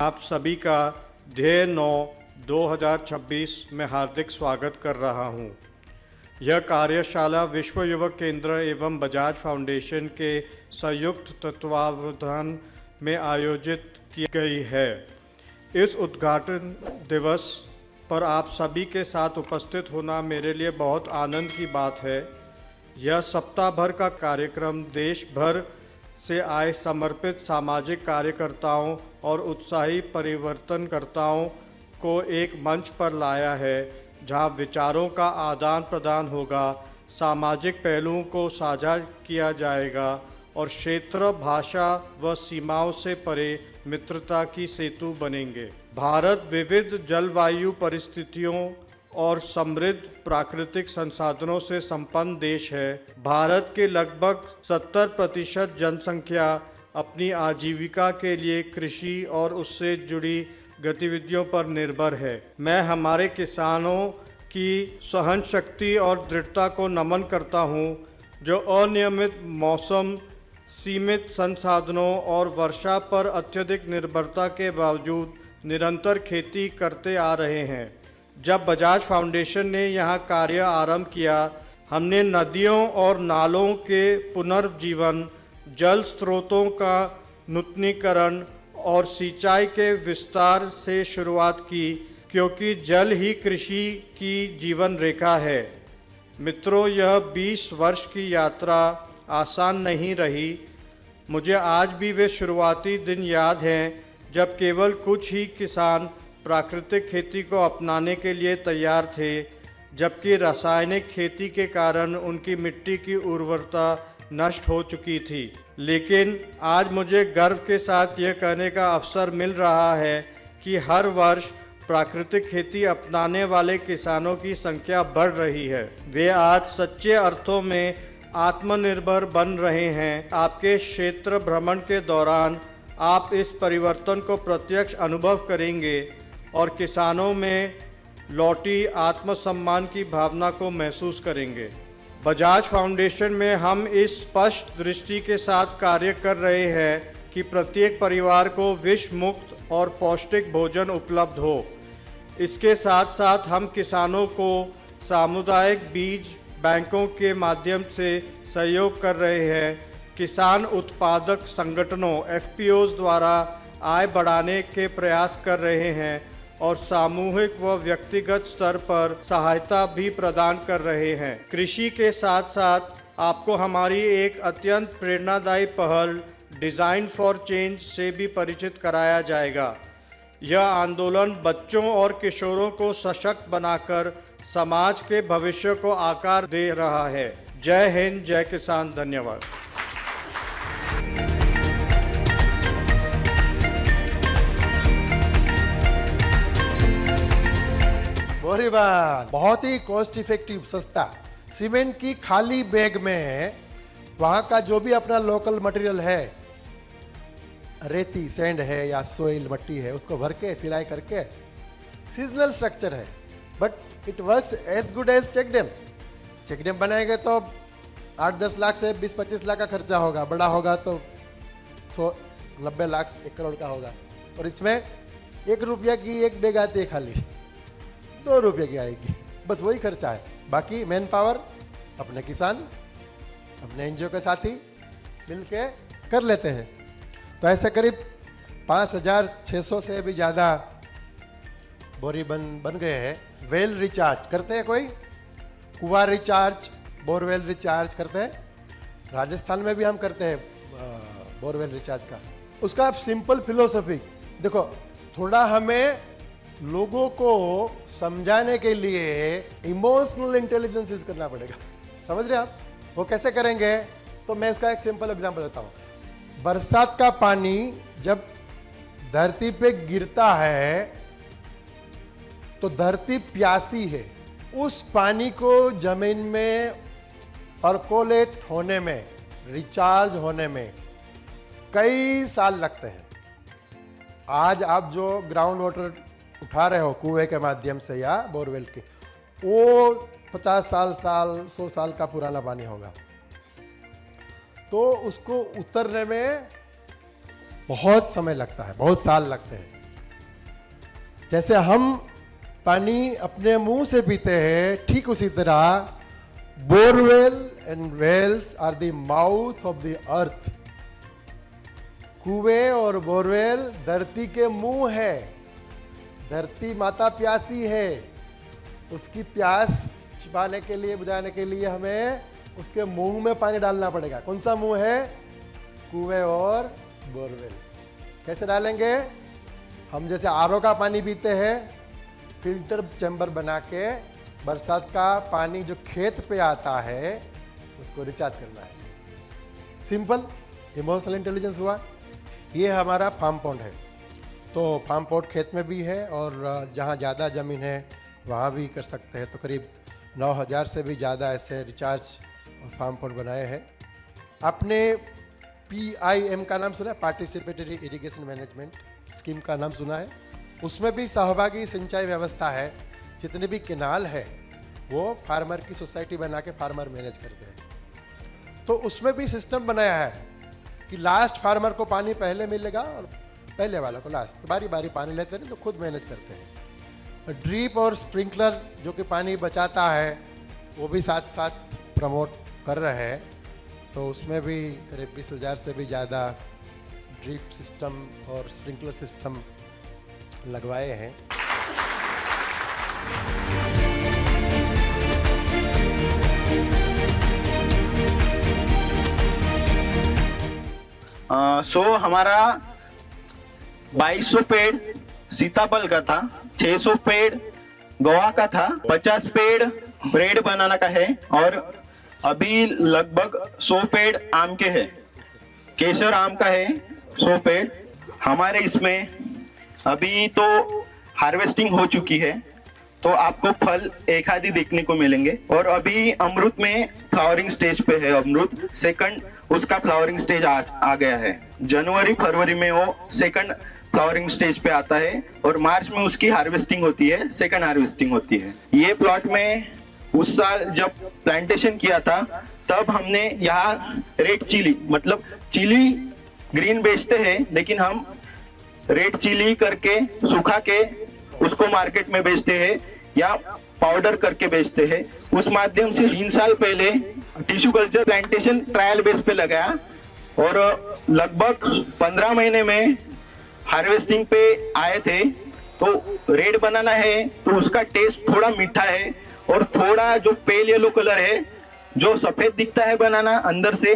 आप सभी का ध्येय 9/2026 में हार्दिक स्वागत कर रहा हूं। यह कार्यशाला विश्व युवक केंद्र एवं बजाज फाउंडेशन के संयुक्त तत्वावधान में आयोजित की गई है। इस उद्घाटन दिवस पर आप सभी के साथ उपस्थित होना मेरे लिए बहुत आनंद की बात है। यह सप्ताह भर का कार्यक्रम देश भर से आए समर्पित सामाजिक कार्यकर्ताओं और उत्साही परिवर्तनकर्ताओं को एक मंच पर लाया है, जहां विचारों का आदान प्रदान होगा, सामाजिक पहलुओं को साझा किया जाएगा और क्षेत्र, भाषा व सीमाओं से परे मित्रता की सेतु बनेंगे। भारत विविध जलवायु परिस्थितियों और समृद्ध प्राकृतिक संसाधनों से संपन्न देश है। भारत के लगभग 70% जनसंख्या अपनी आजीविका के लिए कृषि और उससे जुड़ी गतिविधियों पर निर्भर है। मैं हमारे किसानों की सहन शक्ति और दृढ़ता को नमन करता हूं, जो अनियमित मौसम, सीमित संसाधनों और वर्षा पर अत्यधिक निर्भरता के बावजूद निरंतर खेती करते आ रहे हैं। जब बजाज फाउंडेशन ने यहाँ कार्य आरंभ किया, हमने नदियों और नालों के पुनर्जीवन, जल स्रोतों का नूतनीकरण और सिंचाई के विस्तार से शुरुआत की, क्योंकि जल ही कृषि की जीवन रेखा है। मित्रों, यह 20 वर्ष की यात्रा आसान नहीं रही। मुझे आज भी वे शुरुआती दिन याद हैं जब केवल कुछ ही किसान प्राकृतिक खेती को अपनाने के लिए तैयार थे, जबकि रासायनिक खेती के कारण उनकी मिट्टी की उर्वरता नष्ट हो चुकी थी। लेकिन आज मुझे गर्व के साथ यह कहने का अवसर मिल रहा है कि हर वर्ष प्राकृतिक खेती अपनाने वाले किसानों की संख्या बढ़ रही है। वे आज सच्चे अर्थों में आत्मनिर्भर बन रहे हैं। आपके क्षेत्र भ्रमण के दौरान आप इस परिवर्तन को प्रत्यक्ष अनुभव करेंगे और किसानों में लौटी आत्मसम्मान की भावना को महसूस करेंगे। बजाज फाउंडेशन में हम इस स्पष्ट दृष्टि के साथ कार्य कर रहे हैं कि प्रत्येक परिवार को विष मुक्त और पौष्टिक भोजन उपलब्ध हो। इसके साथ साथ हम किसानों को सामुदायिक बीज बैंकों के माध्यम से सहयोग कर रहे हैं। किसान उत्पादक संगठनों FPOs द्वारा आय बढ़ाने के प्रयास कर रहे हैं और सामूहिक व व्यक्तिगत स्तर पर सहायता भी प्रदान कर रहे हैं। कृषि के साथ साथ आपको हमारी एक अत्यंत प्रेरणादायी पहल डिज़ाइन फॉर चेंज से भी परिचित कराया जाएगा। यह आंदोलन बच्चों और किशोरों को सशक्त बनाकर समाज के भविष्य को आकार दे रहा है। जय हिंद, जय किसान, धन्यवाद। बोरी बात, बहुत ही कॉस्ट इफेक्टिव, सस्ता। सीमेंट की खाली बैग में वहाँ का जो भी अपना लोकल मटेरियल है, रेती, सैंड है या सोइल मट्टी है, उसको भर के सिलाई करके, सीजनल स्ट्रक्चर है, but it works as good as check dam. Check dam बनाएंगे तो 8-10 लाख से 20-25 लाख का खर्चा होगा, बड़ा होगा तो 100-90 लाख 1 करोड़ का होगा। और इसमें 1 रुपया की एक बैग आती है, खाली 2 रुपये की आएगी, बस वही खर्चा है। बाकी मैन पावर अपने किसान, अपने NGO के साथी मिलके कर लेते हैं। तो ऐसे करीब 5600 से भी ज़्यादा बोरी बन गए हैं। वेल रिचार्ज करते हैं, कोई कुआं रिचार्ज, बोरवेल रिचार्ज करते हैं। राजस्थान में भी हम करते हैं बोरवेल रिचार्ज का। उसका सिंपल फिलोसफी देखो, थोड़ा हमें लोगों को समझाने के लिए इमोशनल इंटेलिजेंस यूज करना पड़ेगा। समझ रहे आप? वो कैसे करेंगे? तो मैं इसका एक सिंपल एग्जांपल देता हूं। बरसात का पानी जब धरती पे गिरता है तो धरती प्यासी है। उस पानी को जमीन में परकोलेट होने में, रिचार्ज होने में कई साल लगते हैं। आज आप जो ग्राउंड वाटर उठा रहे हो कुएं के माध्यम से या बोरवेल के, वो 50 साल 100 साल का पुराना पानी होगा। तो उसको उतरने में बहुत समय लगता है, बहुत साल लगते हैं। जैसे हम पानी अपने मुंह से पीते हैं, ठीक उसी तरह borewell and wells are the mouth of the earth. कुएं और बोरवेल धरती के मुंह है। धरती माता प्यासी है, उसकी प्यास छिपाने के लिए, बुझाने के लिए हमें उसके मुंह में पानी डालना पड़ेगा। कौन सा मुंह है? कुएं और बोरवेल। कैसे डालेंगे? हम जैसे आरओ का पानी पीते हैं, फिल्टर चैम्बर बना के बरसात का पानी जो खेत पे आता है उसको रिचार्ज करना है। सिंपल इमोशनल इंटेलिजेंस हुआ। ये हमारा फार्म पॉन्ड है। तो फार्म पॉन्ड खेत में भी है और जहाँ ज़्यादा ज़मीन है वहाँ भी कर सकते हैं। तो करीब 9,000 से भी ज़्यादा ऐसे रिचार्ज और फार्म पॉन्ड बनाए हैं। आपने PIM का नाम सुना है? पार्टिसिपेटरी इरिगेशन मैनेजमेंट स्कीम का नाम सुना है? उसमें भी सहभागी सिंचाई व्यवस्था है। जितने भी केनाल है वो फार्मर की सोसाइटी बना के फार्मर मैनेज करते हैं। तो उसमें भी सिस्टम बनाया है कि लास्ट फार्मर को पानी पहले मिलेगा और पहले वाला को लास्ट। तो बारी बारी पानी लेते हैं तो खुद मैनेज करते हैं। ड्रिप और स्प्रिंकलर जो कि पानी बचाता है वो भी साथ साथ प्रमोट कर रहे हैं। तो उसमें भी करीब 20,000 से भी ज़्यादा ड्रिप सिस्टम और स्प्रिंकलर सिस्टम लगवाए हैं। हमारा 2200 पेड़ सीताफल का था, 600 पेड़ गोवा का था, 50 पेड़ ब्रेड बनाना का है और अभी लगभग 100 पेड़ आम के हैं। केसर आम का है 100 पेड़। हमारे इसमें अभी तो हार्वेस्टिंग हो चुकी है, तो आपको फल एक आधी देखने को मिलेंगे। और अभी अमरूद में फ्लावरिंग स्टेज पे है। अमरूद सेकंड उसका फ्लावरिंग स्टेज आ गया है। जनवरी फरवरी में वो सेकंड फ्लावरिंग स्टेज पे आता है और मार्च में उसकी हार्वेस्टिंग होती है, सेकंड हार्वेस्टिंग होती है। ये प्लॉट में उस साल जब प्लांटेशन किया था तब हमने यहाँ रेड चिली, मतलब चिली ग्रीन बेचते हैं लेकिन हम रेड चिली करके सुखा के उसको मार्केट में बेचते हैं या पाउडर करके बेचते हैं। उस माध्यम से 3 साल पहले tissue culture plantation trial base पे लगाया और लगभग 15 महीने में हार्वेस्टिंग पे आए थे। तो रेड बनाना है तो उसका टेस्ट थोड़ा मीठा है और थोड़ा जो पेल येलो कलर है, जो सफेद दिखता है बनाना अंदर से,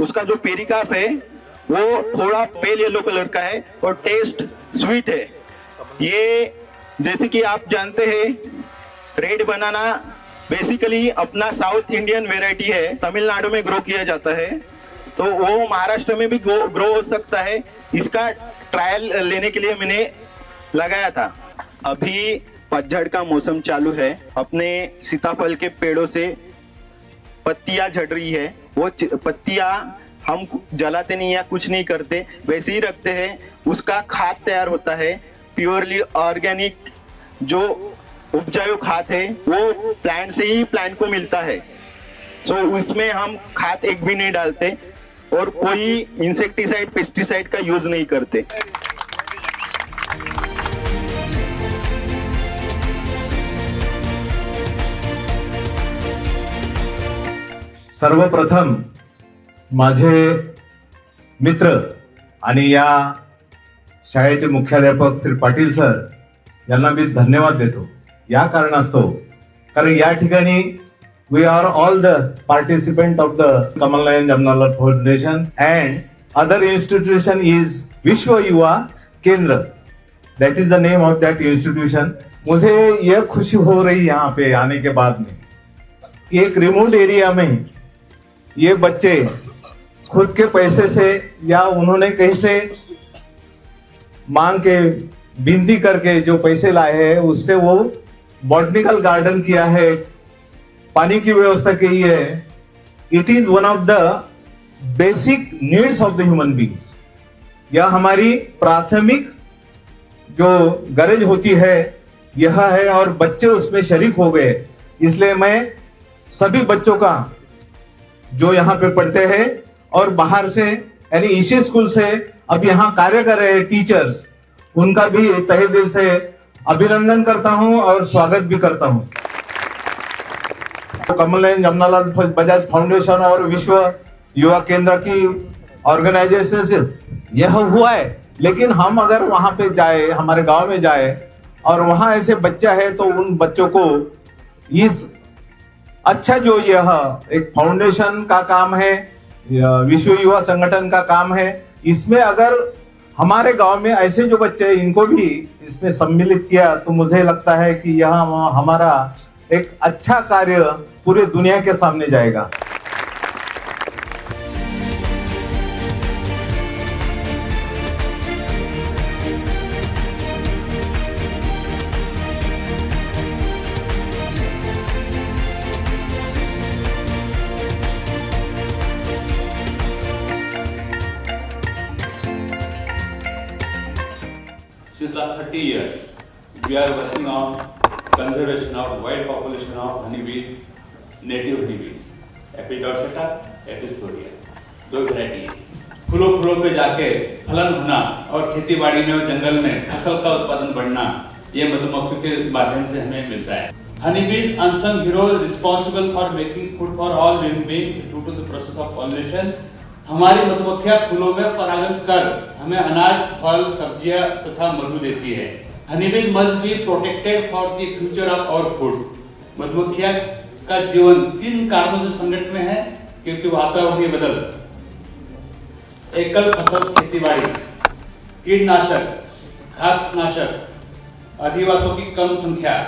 उसका जो पेरिकाप है वो थोड़ा पेल येलो कलर का है और टेस्ट स्वीट है। ये जैसे कि आप जानते हैं रेड बनाना बेसिकली अपना साउथ इंडियन वेराइटी है, तमिलनाडु में ग्रो किया जाता है, तो वो महाराष्ट्र में भी ग्रो हो सकता है। इसका ट्रायल लेने के लिए मैंने लगाया था। अभी पतझड़ का मौसम चालू है, अपने सीताफल के पेड़ों से पत्तियां झड़ रही है। वो पत्तियां हम जलाते नहीं या कुछ नहीं करते, वैसे ही रखते हैं। उसका खाद तैयार होता है, प्योरली ऑर्गेनिक जो उपजाऊ खाद है वो प्लांट से ही प्लांट को मिलता है। सो उसमें हम खाद एक भी नहीं डालते और कोई इंसेक्टिसाइड पेस्टिसाइड का यूज नहीं करते। सर्वप्रथम माझे मित्र आणि या शाळेचे मुख्याध्यापक श्री पाटील सर यांना मी धन्यवाद देतो या कारणास्तव, कारण या ठिकाणी we are all the participant of the Kamal Nayan Jamnalal foundation and other institution is Vishwa Yuva Kendra, that is the name of that institution. मुझे यह खुशी हो रही यहाँ पे आने के बाद में कि एक रिमोट एरिया में ये बच्चे खुद के पैसे से या उन्होंने कहीं से मांग के विनती करके जो पैसे लाए हैं उससे वो बॉटनिकल गार्डन किया है, पानी की व्यवस्था की है। It is one of the basic needs of the human beings. यह हमारी प्राथमिक जो गरज होती है यह है और बच्चे उसमें शरीक हो गए। इसलिए मैं सभी बच्चों का जो यहाँ पे पढ़ते हैं और बाहर से यानी इसी स्कूल से अब यहाँ कार्य कर रहे हैं टीचर्स, उनका भी तहे दिल से अभिनंदन करता हूं और स्वागत भी करता हूं। कमल नयन जमनालाल बजाज फाउंडेशन और विश्व युवा केंद्र की ऑर्गेनाइजेशन से यह हुआ है, लेकिन हम अगर वहां पे जाए, हमारे गांव में जाए और वहां ऐसे बच्चा है तो उन बच्चों को इस अच्छा जो यह एक फाउंडेशन का काम है, विश्व युवा संगठन का काम है, इसमें अगर हमारे गांव में ऐसे जो बच्चे हैं इनको भी इसमें सम्मिलित किया तो मुझे लगता है कि यह हमारा एक अच्छा कार्य पूरे दुनिया के सामने जाएगा। Since last 30 years, we are working on conservation of wild population of honeybees, native honeybees, Apis dorsata, Apis florea, दो वैरायटी है। फूलों पे जाके फलन होना और खेती बाड़ी में और जंगल में फसल का उत्पादन बढ़ना, ये मधुमक्खियों के माध्यम से हमें मिलता है। Honeybees unsung hero responsible for making food for all living beings due to the process of pollination। हमारी मधुमक्खियां फूलों में परागण कर हमें अनाज, फल, सब्जियां तथा मधु देती है। Honeybees must be protected for the future of our food. मधुमक्खियां का जीवन किन कारणों से संकट में है? क्योंकि वातावरणीय बदल, एकल फसल खेतीबाड़ी, कीटनाशक, घासनाशक, अधिवासियों की कम संख्या,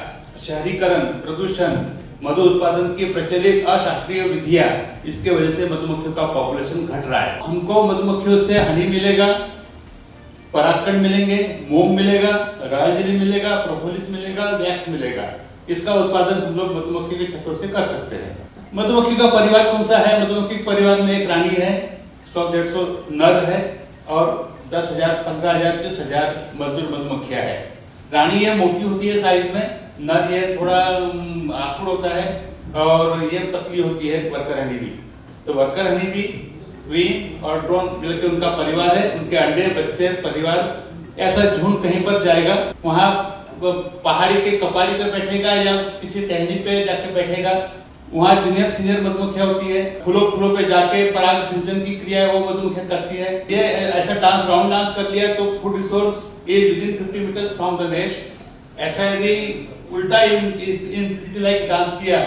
शहरीकरण, प्रदूषण, मधु उत्पादन की प्रचलित अशास्त्रीय विधियां, इसके वजह से मधुमक्खियों का पॉपुलेशन घट रहा है। हमको मधुमक्खियों से हनी मिलेगा, परागकण मिलेंगे, मोम मिलेगा, रॉयल जेली मिलेगा, प्रोपोलिस मिलेगा, वैक्स मिलेगा। इसका उत्पादन हम लोग मधुमक्खी के छत्तों से कर सकते हैं। मधुमक्खी का परिवार कौन सा है? मधुमक्खी के परिवार में एक रानी है, 100-150 नर है और 10,000, 15,000, 20,000 मजदूर मधुमक्खियां है। रानी ये मोटी होती है साइज में, नर ये थोड़ा आखुड़ होता है और ये पतली होती है वर्कर हनी बी। तो वर्कर हनी बी, क्वीन और ड्रोन मिलकर उनका परिवार है। उनके अंडे, बच्चे, परिवार, ऐसा झुंड कहीं पर जाएगा, वहां पहाड़ी के कपारी पे बैठेगा या किसी टहनी पे जाके बैठेगा। वहाँ जूनियर सीनियर मधुमक्खियां होती है। फूलों पे जाके पराग सिंचन की क्रिया है वो मधुमक्खियां करती है। ये ऐसा डांस, राउंड डांस कर लिया तो food resource is within 50 metres from the nest. ऐसा यदि उल्टा इन लाइक डांस किया,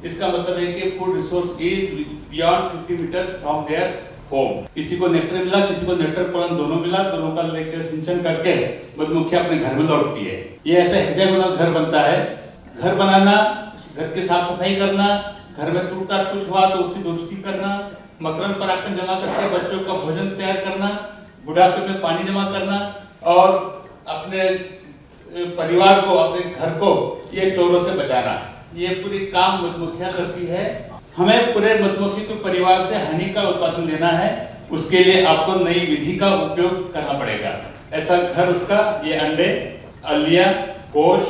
इसका मतलब है कि food resource is beyond 50 metres from their home. किसी को नेक्टर मिला, किसी को नेक्टर पॉलन दोनों मिला, दोनों का लेकर सिंचन करके मधुमक्खियां अपने घर में लौटती है। ये ऐसा हेक्सागोनल घर बनता है। घर बनाना, घर की साफ सफाई करना, घर में टूट टाट कुछ हुआ तो उसकी दुरुस्ती करना, मकरंद परागकण जमा करके बच्चों का भोजन तैयार करना, बुढ़ापे में पानी जमा करना और अपने परिवार को, अपने घर को ये चोरों से बचाना, ये पूरी काम मधुमक्खियां करती है। हमें पूरे मधुमक्खी के परिवार से हनी का उत्पादन लेना है, उसके लिए आपको नई विधि का उपयोग करना पड़ेगा। ऐसा घर उसका, ये अंडे, अलिया, कोश,